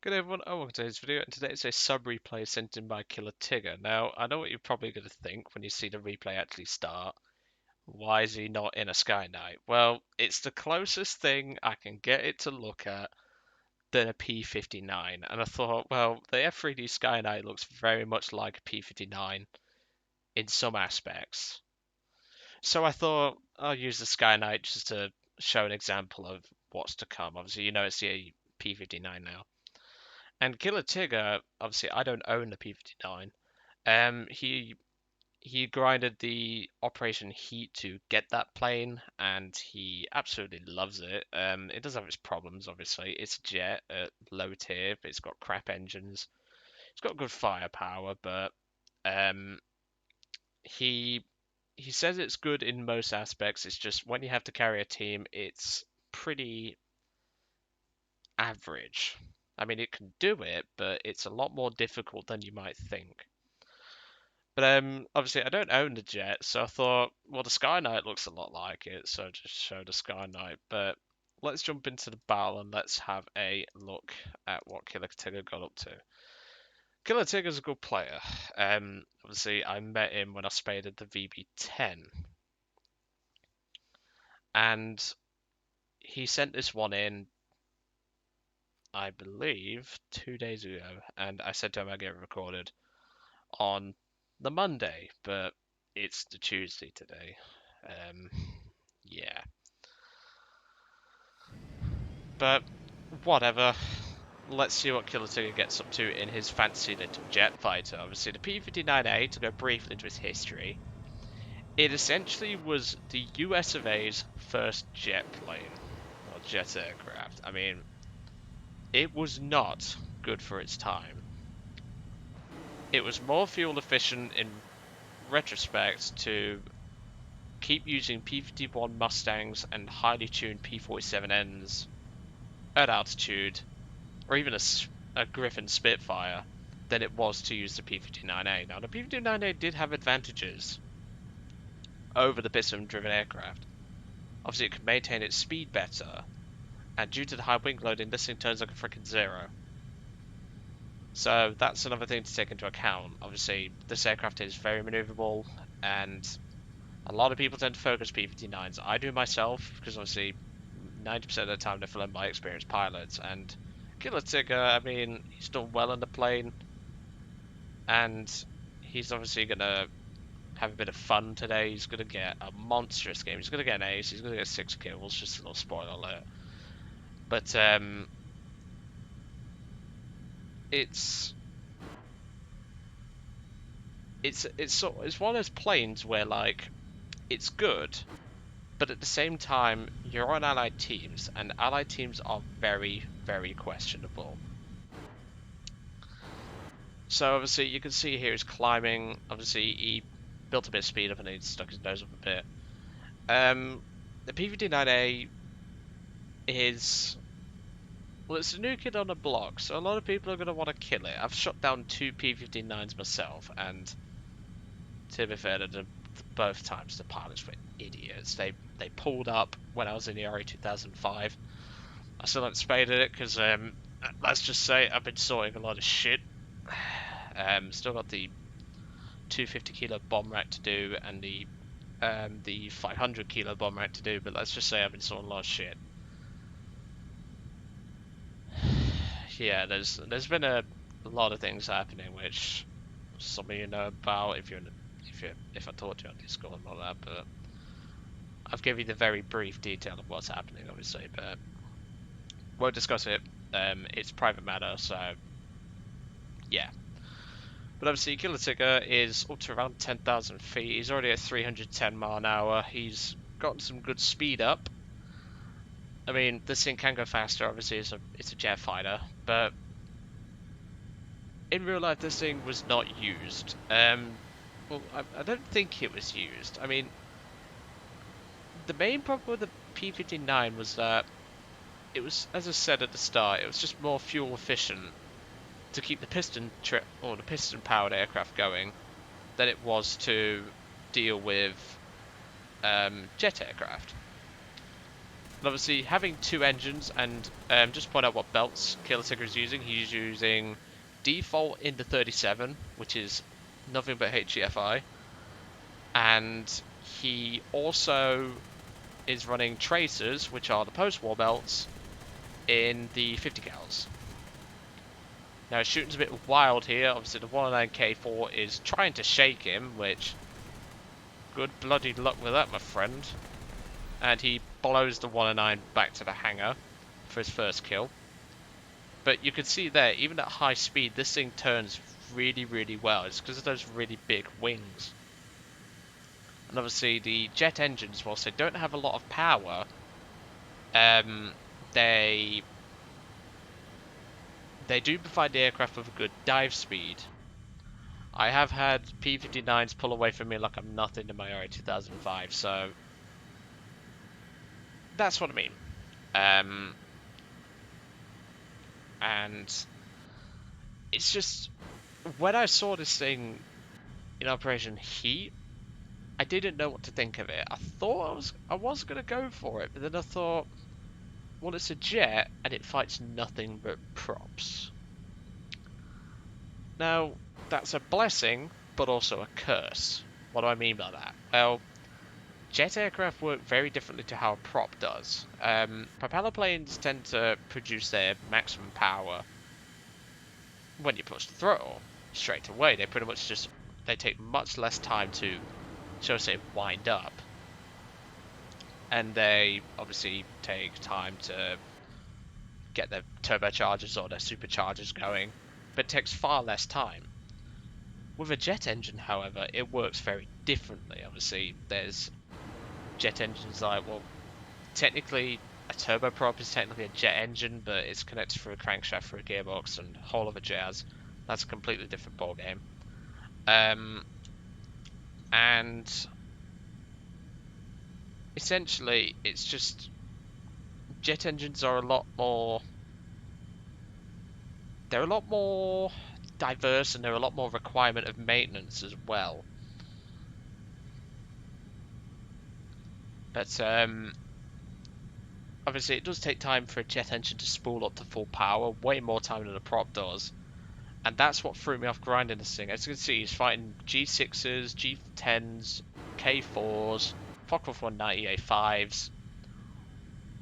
Good day everyone, welcome to today's video, and today it's a sub replay sent in by KillerTigger. Now, I know what you're probably going to think when you see the replay actually start. Why is he not in a Sky Knight? Well, it's the closest thing I can get it to look at than a P-59, and I thought, well, the F3D Sky Knight looks very much like a P-59 in some aspects. So I thought I'll use the Sky Knight just to show an example of what's to come. Obviously, you know it's the P-59 now. And KillerTigger, obviously, I don't own the P-59. He grinded the Operation Heat to get that plane, and he absolutely loves it. It does have its problems, obviously. It's a jet at low tier, but it's got crap engines. It's got good firepower, but um, he he says it's good in most aspects. It's just when you have to carry a team, it's pretty average. I mean, it can do it, but it's a lot more difficult than you might think. But obviously, I don't own the jet, so I thought, well, the Sky Knight looks a lot like it, so just show the Sky Knight. But let's jump into the battle and let's have a look at what KillerTigger got up to. KillerTigger's a good player. Obviously, I met him when I spaded the VB10, and he sent this one in, I believe, 2 days ago, and I said to him I'd get it recorded on the Monday, but it's the Tuesday today. Yeah. But whatever. Let's see what KillerTigger gets up to in his fancy little jet fighter. Obviously, the P-59A, to go briefly into its history, it essentially was the US of A's first jet plane, or jet aircraft. I mean, it was not good for its time. It was more fuel efficient in retrospect to keep using P-51 Mustangs and highly tuned P-47Ns at altitude, or even a Griffin Spitfire, than it was to use the P-59A. Now, the P-59A did have advantages over the piston-driven aircraft. Obviously, it could maintain its speed better, and due to the high wing loading, this thing turns like a freaking zero. So that's another thing to take into account. Obviously, this aircraft is very maneuverable, and a lot of people tend to focus P-59s. I do myself, because obviously 90% of the time they're full by experienced pilots, and KillerTigger, I mean, he's done well in the plane, and he's obviously going to have a bit of fun today. He's going to get a monstrous game. He's going to get an ace. He's going to get 6 kills, just a little spoiler alert. But it's one of those planes where, like, it's good, but at the same time, you're on allied teams, and allied teams are very, very questionable. So obviously, you can see here he's climbing. Obviously, he built a bit of speed up and he stuck his nose up a bit. The P-59A is, well, it's a new kid on the block, so a lot of people are going to want to kill it. I've shot down 2 P-59s myself, and to be fair, both times the pilots were idiots. They pulled up when I was in the RE 2005. I still haven't spaded it because let's just say I've been sorting a lot of shit. Still got the 250 kilo bomb rack to do and the 500 kilo bomb rack to do, but let's just say I've been sorting a lot of shit. Yeah, there's been a lot of things happening which some of you know about if I told you on Discord and all that, but I've given you the very brief detail of what's happening, obviously, but won't discuss it. It's private matter, so yeah. But obviously, KillerTigger is up to around 10,000 feet. He's already at 310 mile an hour. He's gotten some good speed up. I mean, this thing can go faster. Obviously, it's a jet fighter, but in real life, this thing was not used. Well, I don't think it was used. I mean, the main problem with the P-59 was that it was, as I said at the start, it was just more fuel efficient to keep the piston powered aircraft going than it was to deal with jet aircraft. And obviously, having two engines, and just point out what belts KillerTigger is using. He's using default in the 37, which is nothing but HEFI. And he also is running tracers, which are the post-war belts, in the 50 cals. Now his shooting's a bit wild here. Obviously the 109K4 is trying to shake him, which good bloody luck with that, my friend. And he blows the 109 back to the hangar for his first kill. But you can see there, even at high speed, this thing turns really, really well. It's because of those really big wings. And obviously the jet engines, whilst they don't have a lot of power, they do provide the aircraft with a good dive speed. I have had P-59s pull away from me like I'm nothing in my RA 2005, so that's what I mean. And it's just, when I saw this thing in Operation Heat, I didn't know what to think of it. I thought I was gonna go for it, but then I thought, well, it's a jet and it fights nothing but props. Now, that's a blessing, but also a curse. What do I mean by that? Well, jet aircraft work very differently to how a prop does. Propeller planes tend to produce their maximum power when you push the throttle straight away. They pretty much just, they take much less time to, shall I say, wind up. And they obviously take time to get their turbochargers or their superchargers going, but it takes far less time. With a jet engine, however, it works very differently. Obviously, there's jet engines like, well, technically a turboprop is technically a jet engine, but it's connected through a crankshaft for a gearbox and a whole other jazz. That's a completely different ballgame. And essentially, it's just jet engines are a lot more. They're a lot more diverse, and they're a lot more requirement of maintenance as well. But obviously, it does take time for a jet engine to spool up to full power, way more time than a prop does. And that's what threw me off grinding this thing. As you can see, he's fighting G6s, G10s, K4s, Focke-Wulf 190 A5s,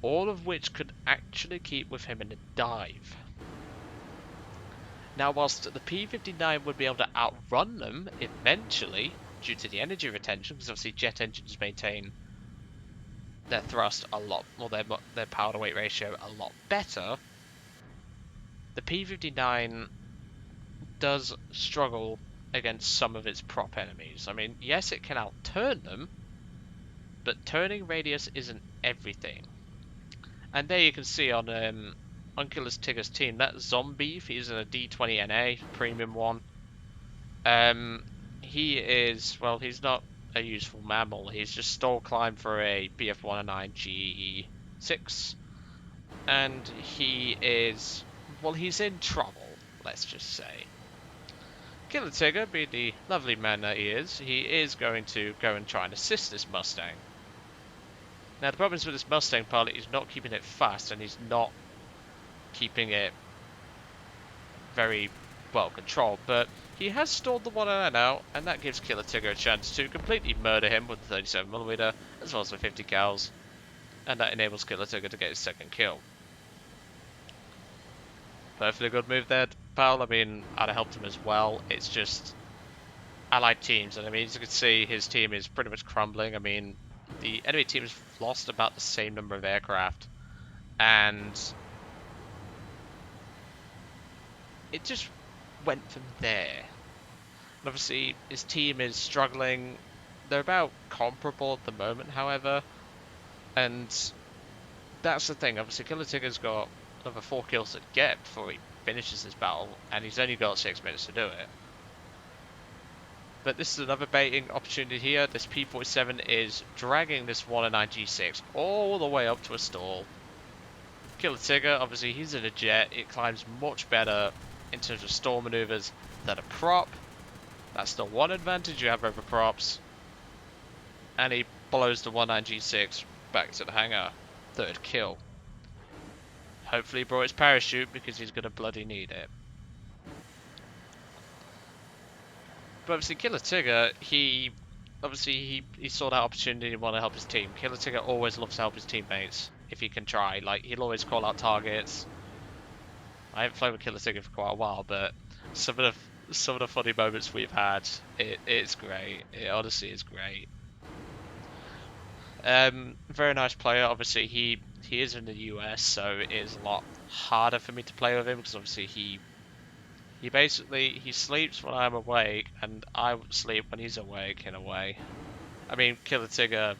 all of which could actually keep with him in a dive. Now, whilst the P-59 would be able to outrun them eventually, due to the energy retention, because obviously jet engines maintain their thrust a lot, or their power to weight ratio a lot better, the P-59 does struggle against some of its prop enemies. I mean, yes, it can outturn them, but turning radius isn't everything. And there you can see on KillerTigger's team, that zombie, he's in a D20 NA, premium one. He is, well, he's not a useful mammal. He's just stall climb for a BF-109 G6. And he is, well, he's in trouble, let's just say. KillerTigger, being the lovely man that he is going to go and try and assist this Mustang. Now, the problem is with this Mustang pilot, he's not keeping it fast, and he's not keeping it very well controlled, but he has stalled the 109 out, and that gives KillerTigger a chance to completely murder him with the 37mm, as well as the 50 cals, and that enables KillerTigger to get his second kill. Perfectly good move there, pal. I mean, I'd have helped him as well. It's just allied teams, and I mean, as you can see, his team is pretty much crumbling. I mean, the enemy team has lost about the same number of aircraft, and it just went from there. And obviously, his team is struggling. They're about comparable at the moment, however, and that's the thing. Obviously, KillerTigger's got another 4 kills to get before he finishes this battle, and he's only got 6 minutes to do it. But this is another baiting opportunity here. This P-47 is dragging this 109 G6 all the way up to a stall. KillerTigger, obviously, he's in a jet. It climbs much better in terms of stall maneuvers than a prop. That's the one advantage you have over props. And he blows the 109 G6 back to the hangar. third kill. Hopefully he brought his parachute because he's gonna bloody need it. But obviously KillerTigger, he saw that opportunity and wanted to help his team. KillerTigger always loves to help his teammates if he can try. Like, he'll always call out targets. I haven't flown with KillerTigger for quite a while, but some of the funny moments we've had, it's great. It honestly is great. Very nice player. Obviously, he is in the US, so it is a lot harder for me to play with him because obviously he sleeps when I'm awake, and I sleep when he's awake, in a way. I mean, KillerTigger,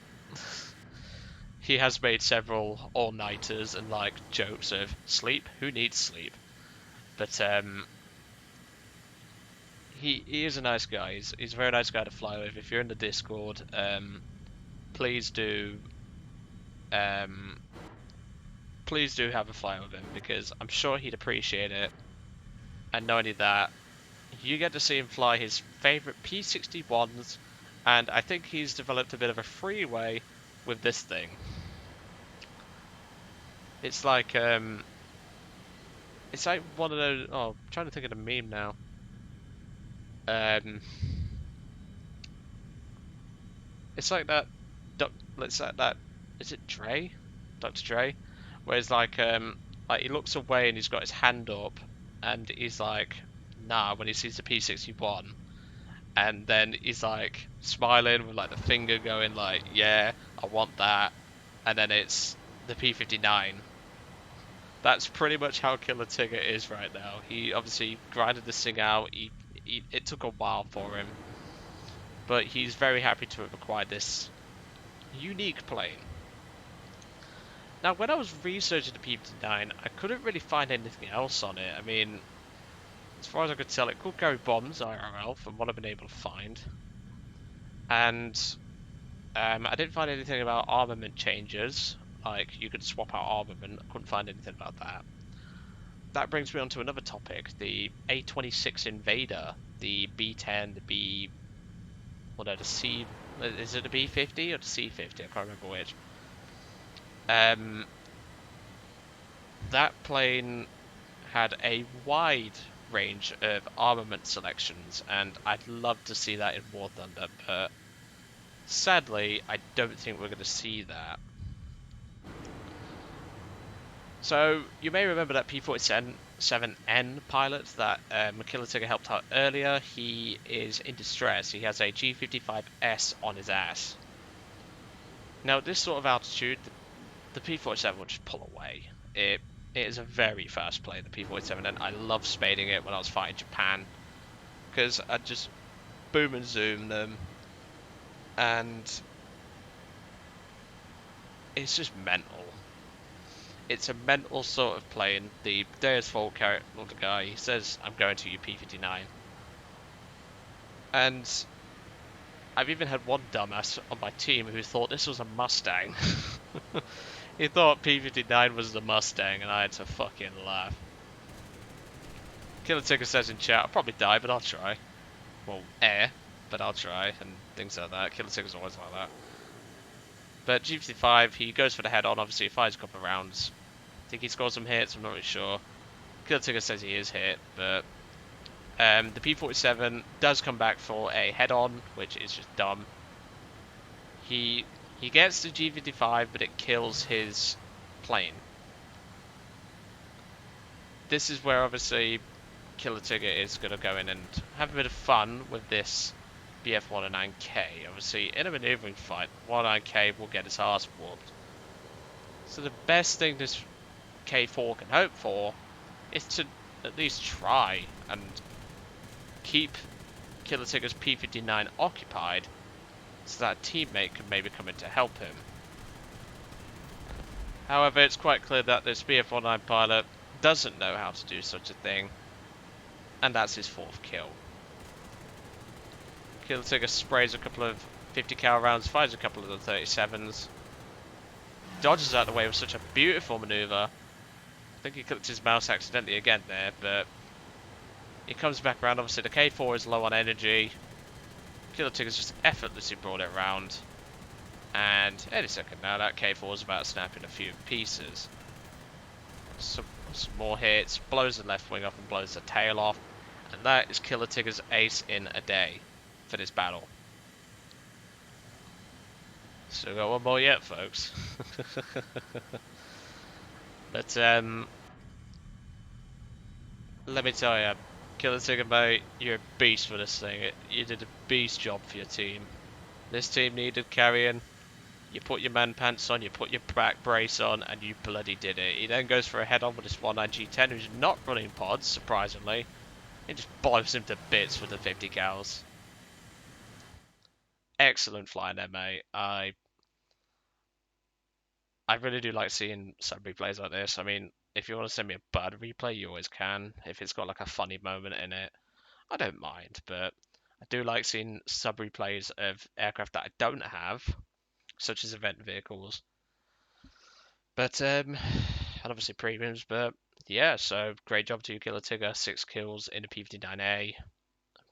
he has made several all-nighters and, like, jokes of sleep. Who needs sleep? But, he is a nice guy. He's a very nice guy to fly with. If you're in the Discord, please do, please do have a fly with him, because I'm sure he'd appreciate it. And not only that, you get to see him fly his favourite P-61s, and I think he's developed a bit of a freeway with this thing. It's like one of those. Oh, I'm trying to think of the meme now. It's like that. Let's say that. Is it Dre? Dr. Dre, where it's like he looks away and he's got his hand up, and he's like, nah, when he sees the P-61. And then he's like smiling with like the finger going like, yeah, I want that. And then it's the P-59. That's pretty much how KillerTigger is right now. He obviously grinded this thing out. It took a while for him, but he's very happy to have acquired this unique plane. Now, when I was researching the P-59, I couldn't really find anything else on it. I mean, as far as I could tell, it could carry bombs IRL, from what I've been able to find. And I didn't find anything about armament changes, like you could swap out armament. I couldn't find anything about that. That brings me on to another topic, the A-26 Invader, the B-10, the B... Well, no, the C... Is it the B-50 or the C-50? I can't remember which. That plane had a wide range of armament selections, and I'd love to see that in War Thunder, but sadly, I don't think we're going to see that. So, you may remember that P-47N pilot that KillerTigger helped out earlier. He is in distress. He has a G55S on his ass. Now, at this sort of altitude, the P-47 will just pull away. It is a very fast plane, the P-47, and I love spading it when I was fighting Japan, because I'd just boom and zoom them, and it's just mental. It's a mental sort of plane. The Deus Fault character, the guy, he says, I'm going to you P-59. And I've even had one dumbass on my team who thought this was a Mustang. He thought P-59 was the Mustang, and I had to fucking laugh. KillerTigger says in chat, I'll probably die, but I'll try. Well, but I'll try, and things like that. KillerTigger's always like that. But G55, he goes for the head-on, obviously, he fires a couple of rounds. I think he scores some hits, I'm not really sure. KillerTigger says he is hit, but the P-47 does come back for a head-on, which is just dumb. He gets the G55, but it kills his plane. This is where, obviously, KillerTigger is going to go in and have a bit of fun with this BF-109K. Obviously, in a maneuvering fight, 109K will get his ass whooped. So the best thing this K4 can hope for is to at least try and keep KillerTigger's P-59 occupied, so that a teammate can maybe come in to help him. However, it's quite clear that this BF-19 pilot doesn't know how to do such a thing, and that's his fourth kill. KillerTigger sprays a couple of 50 cal rounds, fires a couple of the 37s, dodges out of the way with such a beautiful maneuver. I think he clicked his mouse accidentally again there, but he comes back around. Obviously the K4 is low on energy. KillerTigger's just effortlessly brought it around. And any second now, that K4 is about to snap in a few pieces. Some more hits, blows the left wing off and blows the tail off. And that is KillerTigger's ace in a day for this battle. Still got one more yet, folks. But let me tell you, KillerTigger, mate, you're a beast for this thing. You did a beast job for your team. This team needed carrying. You put your man pants on, you put your back brace on, and you bloody did it. He then goes for a head-on with this 19G10, who's not running pods, surprisingly. He just blows him to bits with the 50 cals. Excellent flying there, mate. I really do like seeing sub replays like this. I mean, if you want to send me a bad replay, you always can. If it's got like a funny moment in it, I don't mind. But I do like seeing sub replays of aircraft that I don't have, such as event vehicles. But and obviously premiums. But yeah, so great job to you, KillerTigger. 6 kills in the P-59A.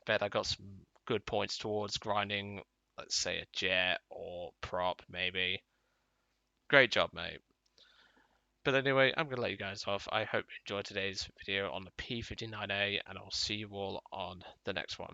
Bet I got some good points towards grinding, let's say a jet or prop maybe. Great job, mate. But anyway, I'm going to let you guys off. I hope you enjoyed today's video on the P-59A, and I'll see you all on the next one.